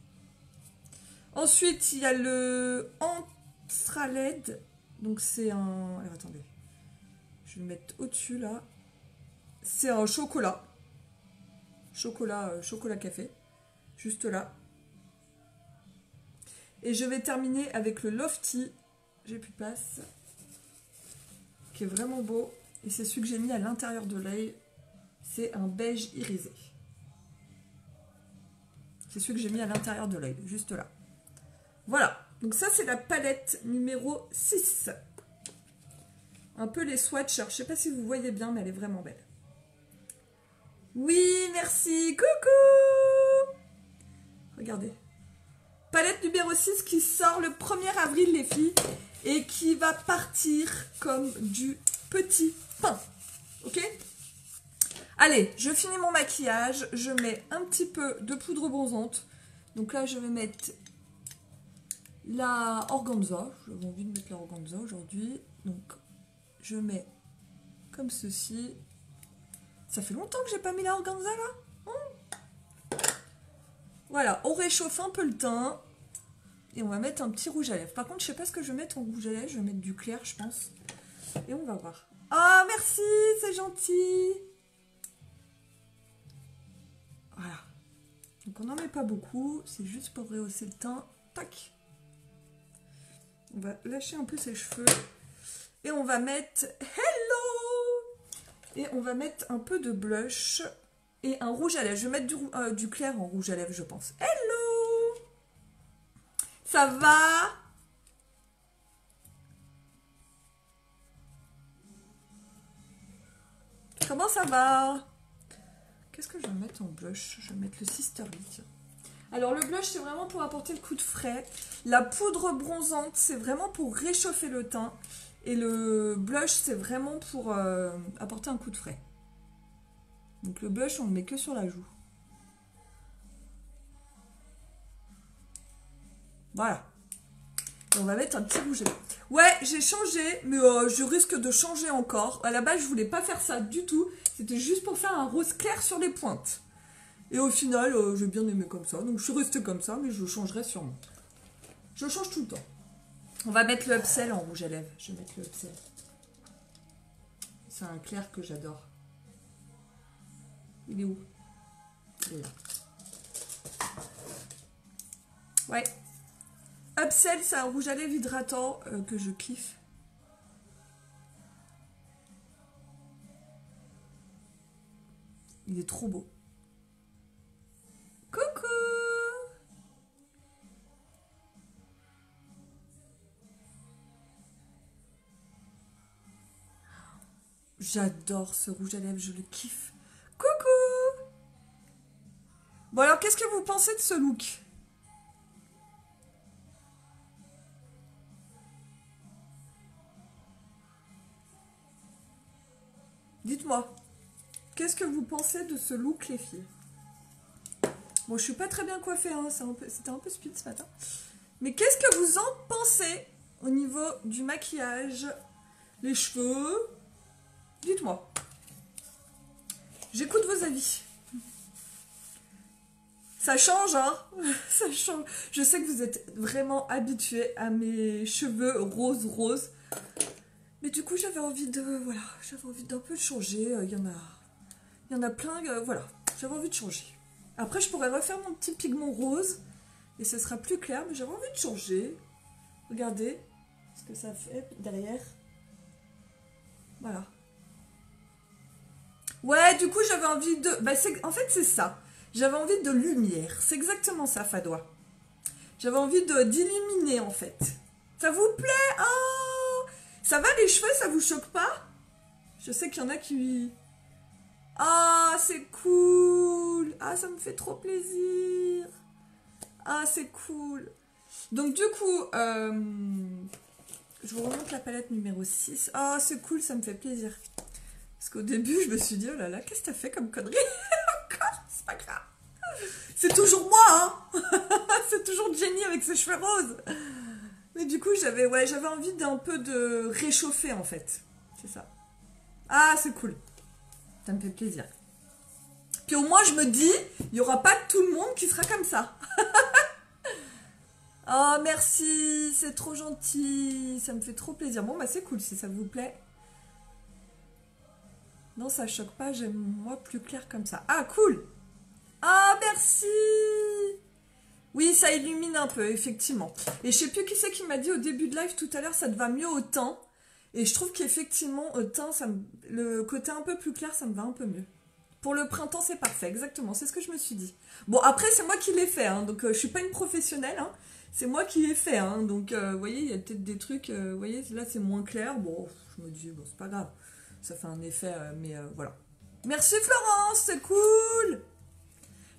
Ensuite, il y a le Antraled. Donc c'est un... Alors, attendez. Je vais le mettre au-dessus là. C'est un chocolat. Chocolat café. Juste là. Et je vais terminer avec le Lofty. J'ai plus de place. Qui est vraiment beau. Et c'est celui que j'ai mis à l'intérieur de l'œil. C'est un beige irisé. C'est celui que j'ai mis à l'intérieur de l'œil, juste là. Voilà. Donc ça, c'est la palette numéro 6. Un peu les swatchers. Je sais pas si vous voyez bien, mais elle est vraiment belle. Oui, merci. Coucou. Regardez. Palette numéro 6 qui sort le 1er avril, les filles. Et qui va partir comme du petit pain. Ok? Allez, je finis mon maquillage. Je mets un petit peu de poudre bronzante. Donc là, je vais mettre la organza. J'avais envie de mettre la organza aujourd'hui. Donc, je mets comme ceci. Ça fait longtemps que j'ai pas mis la organza là. Voilà, on réchauffe un peu le teint. Et on va mettre un petit rouge à lèvres. Par contre, je sais pas ce que je vais mettre en rouge à lèvres. Je vais mettre du clair, je pense. Et on va voir. Ah, merci, c'est gentil. Voilà. Donc on n'en met pas beaucoup. C'est juste pour rehausser le teint. Tac. On va lâcher un peu ses cheveux. Et on va mettre... Hello! Et on va mettre un peu de blush. Et un rouge à lèvres. Je vais mettre du clair en rouge à lèvres, je pense. Hello! Ça va? Comment ça va? Qu'est-ce que je vais mettre en blush? Je vais mettre le Sisterly. Alors le blush, c'est vraiment pour apporter le coup de frais. La poudre bronzante, c'est vraiment pour réchauffer le teint. Et le blush, c'est vraiment pour apporter un coup de frais. Donc le blush, on le met que sur la joue. Voilà. Et on va mettre un petit rouge. Ouais, j'ai changé, mais je risque de changer encore. À la base, je voulais pas faire ça du tout. C'était juste pour faire un rose clair sur les pointes. Et au final, j'ai bien aimé comme ça. Donc je suis restée comme ça, mais je changerai sûrement. Je change tout le temps. On va mettre le Upsell en rouge à lèvres. Je vais mettre le Upsell. C'est un clair que j'adore. Il est où? Il est là. Ouais. Upsell, c'est un rouge à lèvres hydratant que je kiffe. Il est trop beau. Coucou! J'adore ce rouge à lèvres, je le kiffe. Coucou! Bon alors, qu'est-ce que vous pensez de ce look? Dites-moi, qu'est-ce que vous pensez de ce look, les filles? Bon, je suis pas très bien coiffée, hein, c'était un peu speed ce matin. Mais qu'est-ce que vous en pensez au niveau du maquillage, les cheveux? Dites-moi. J'écoute vos avis. Ça change, hein? Ça change. Je sais que vous êtes vraiment habitués à mes cheveux rose. Mais du coup, j'avais envie de... Voilà, j'avais envie d'un peu changer. Il y en a plein, voilà. J'avais envie de changer. Après, je pourrais refaire mon petit pigment rose. Et ce sera plus clair, mais j'avais envie de changer. Regardez ce que ça fait derrière. Voilà. Ouais, du coup, j'avais envie de... Bah, en fait, c'est ça. J'avais envie de lumière. C'est exactement ça, Fadois. J'avais envie d'illuminer, en fait. Ça vous plaît? Oh! Ça va, les cheveux? Ça vous choque pas? Je sais qu'il y en a qui... Ah, c'est cool! Ah, ça me fait trop plaisir! Ah, c'est cool! Donc, du coup, je vous remonte la palette numéro 6. Ah, c'est cool, ça me fait plaisir. Parce qu'au début, je me suis dit, oh là là, qu'est-ce que t'as fait comme connerie? Encore, c'est pas grave. C'est toujours moi, hein. C'est toujours Jenny avec ses cheveux roses. Mais du coup, j'avais envie d'un peu de réchauffer, en fait. C'est ça. Ah, c'est cool. Ça me fait plaisir. Puis au moins, je me dis, il n'y aura pas tout le monde qui sera comme ça. Oh, merci, c'est trop gentil. Ça me fait trop plaisir. Bon, bah c'est cool si ça vous plaît. Non, ça choque pas, j'aime moi plus clair comme ça. Ah, cool! Ah, merci! Oui, ça illumine un peu, effectivement. Et je sais plus qui c'est qui m'a dit au début de live tout à l'heure, ça te va mieux au teint. Et je trouve qu'effectivement, au teint, le côté un peu plus clair, ça me va un peu mieux. Pour le printemps, c'est parfait, exactement, c'est ce que je me suis dit. Bon, après, c'est moi qui l'ai fait, hein, donc je suis pas une professionnelle, hein, c'est moi qui l'ai fait, hein, donc vous voyez, il y a peut-être des trucs, vous voyez, là c'est moins clair, bon, je me dis, bon, c'est pas grave, ça fait un effet, mais voilà. Merci Florence, c'est cool.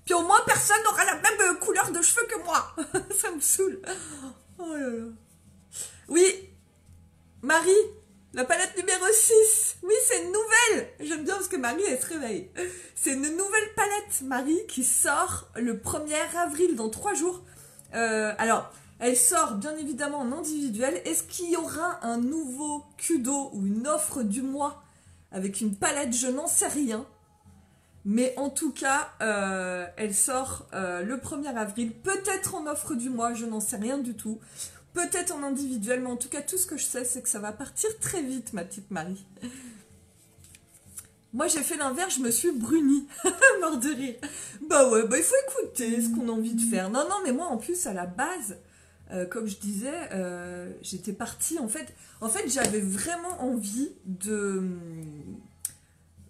Puis au moins, personne n'aura la même couleur de cheveux que moi. Ça me saoule. Oh là là. Oui, Marie, la palette numéro 6. Oui, c'est une nouvelle. J'aime bien parce que Marie, elle se réveille. C'est une nouvelle palette, Marie, qui sort le 1er avril, dans 3 jours. Alors, elle sort bien évidemment en individuel. Est-ce qu'il y aura un nouveau Kudo ou une offre du mois avec une palette? Je n'en sais rien. Mais en tout cas, elle sort le 1er avril. Peut-être en offre du mois, je n'en sais rien du tout. Peut-être en individuel, mais en tout cas, tout ce que je sais, c'est que ça va partir très vite, ma petite Marie. Moi, j'ai fait l'inverse, je me suis brunie. Mort de rire. Bah ouais, bah il faut écouter ce qu'on a envie de faire. Non, non, mais moi, en plus, à la base, comme je disais, j'étais partie, en fait, j'avais vraiment envie de...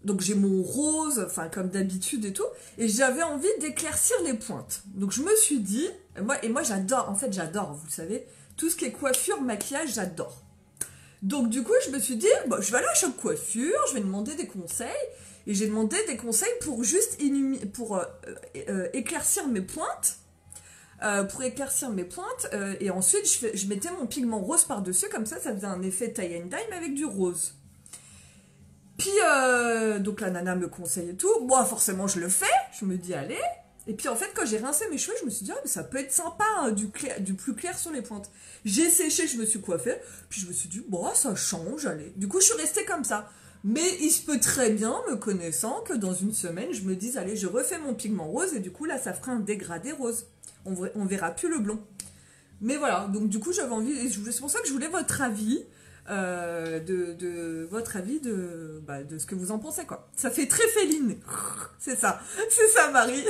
Donc j'ai mon rose, enfin comme d'habitude et tout, et j'avais envie d'éclaircir les pointes. Donc je me suis dit, moi j'adore, en fait j'adore, vous le savez, tout ce qui est coiffure, maquillage, j'adore. Donc du coup je me suis dit, bon, je vais aller à Choc Coiffure, je vais demander des conseils, et j'ai demandé des conseils pour juste éclaircir mes pointes, et ensuite je mettais mon pigment rose par-dessus, comme ça faisait un effet tie and dye avec du rose. Puis, donc la nana me conseille et tout. Moi, forcément, je le fais. Je me dis, allez. Et puis, en fait, quand j'ai rincé mes cheveux, je me suis dit, ah, mais ça peut être sympa, hein, du plus clair sur les pointes. J'ai séché, je me suis coiffée. Puis, je me suis dit, bon, ça change, allez. Du coup, je suis restée comme ça. Mais il se peut très bien, me connaissant, que dans une semaine, je me dise, allez, je refais mon pigment rose. Et du coup, là, ça fera un dégradé rose. On verra plus le blond. Mais voilà, donc du coup, j'avais envie... C'est pour ça que je voulais votre avis... votre avis de ce que vous en pensez, quoi. Ça fait très féline. C'est ça Marie.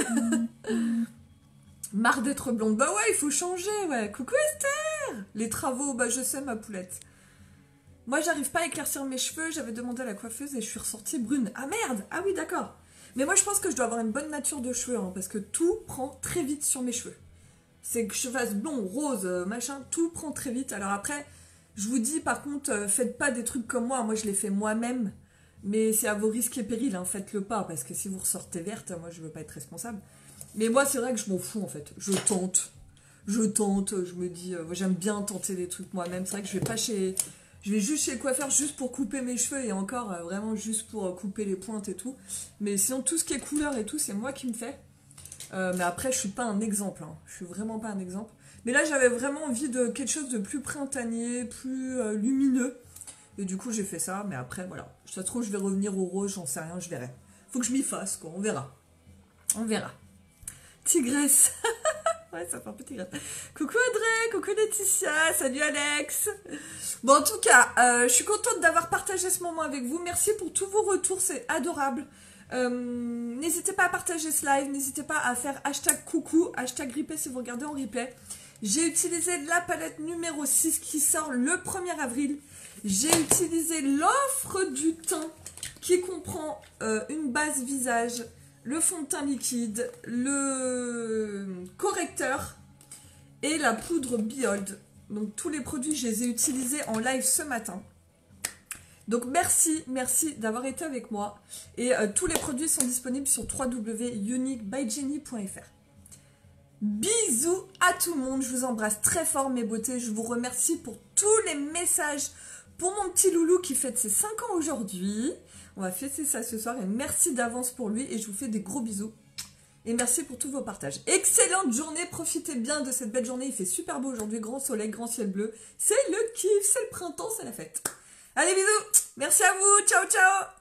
Marre d'être blonde. Bah ouais, il faut changer, ouais. Coucou Esther. Les travaux, bah je sais ma poulette. Moi j'arrive pas à éclaircir mes cheveux, j'avais demandé à la coiffeuse et je suis ressortie brune. Ah merde. Ah oui d'accord. Mais moi je pense que je dois avoir une bonne nature de cheveux, hein, parce que tout prend très vite sur mes cheveux. C'est que je fasse blond, rose, machin, tout prend très vite. Alors après, je vous dis, par contre, faites pas des trucs comme moi. Moi, je les fais moi-même. Mais c'est à vos risques et périls, hein. Faites-le pas. Parce que si vous ressortez verte, moi, je veux pas être responsable. Mais moi, c'est vrai que je m'en fous, en fait. Je tente. Je me dis, j'aime bien tenter des trucs moi-même. C'est vrai que je vais pas chez... Je vais juste chez le coiffeur juste pour couper mes cheveux. Et encore, vraiment juste pour couper les pointes et tout. Mais sinon, tout ce qui est couleur et tout, c'est moi qui me fais. Mais après, je suis pas un exemple. Hein. Je suis vraiment pas un exemple. Mais là, j'avais vraiment envie de quelque chose de plus printanier, plus lumineux. Et du coup, j'ai fait ça. Mais après, voilà. Ça se trouve, je vais revenir au rose, j'en sais rien, je verrai. Faut que je m'y fasse, quoi. On verra. On verra. Tigresse. Ouais, ça fait un peu tigresse. Coucou Audrey, coucou Laetitia, salut Alex. Bon, en tout cas, je suis contente d'avoir partagé ce moment avec vous. Merci pour tous vos retours, c'est adorable. N'hésitez pas à partager ce live, n'hésitez pas à faire hashtag coucou, hashtag replay si vous regardez en replay. J'ai utilisé la palette numéro 6 qui sort le 1er avril. J'ai utilisé l'offre du teint qui comprend une base visage, le fond de teint liquide, le correcteur et la poudre Behold. Donc tous les produits, je les ai utilisés en live ce matin. Donc merci d'avoir été avec moi. Et tous les produits sont disponibles sur www.uniquebyjenny.fr. Bisous à tout le monde, je vous embrasse très fort mes beautés, je vous remercie pour tous les messages pour mon petit loulou qui fête ses 5 ans aujourd'hui. On va fêter ça ce soir et merci d'avance pour lui et je vous fais des gros bisous. Et merci pour tous vos partages. Excellente journée, profitez bien de cette belle journée, il fait super beau aujourd'hui, grand soleil, grand ciel bleu. C'est le kiff, c'est le printemps, c'est la fête. Allez bisous, merci à vous, ciao ciao.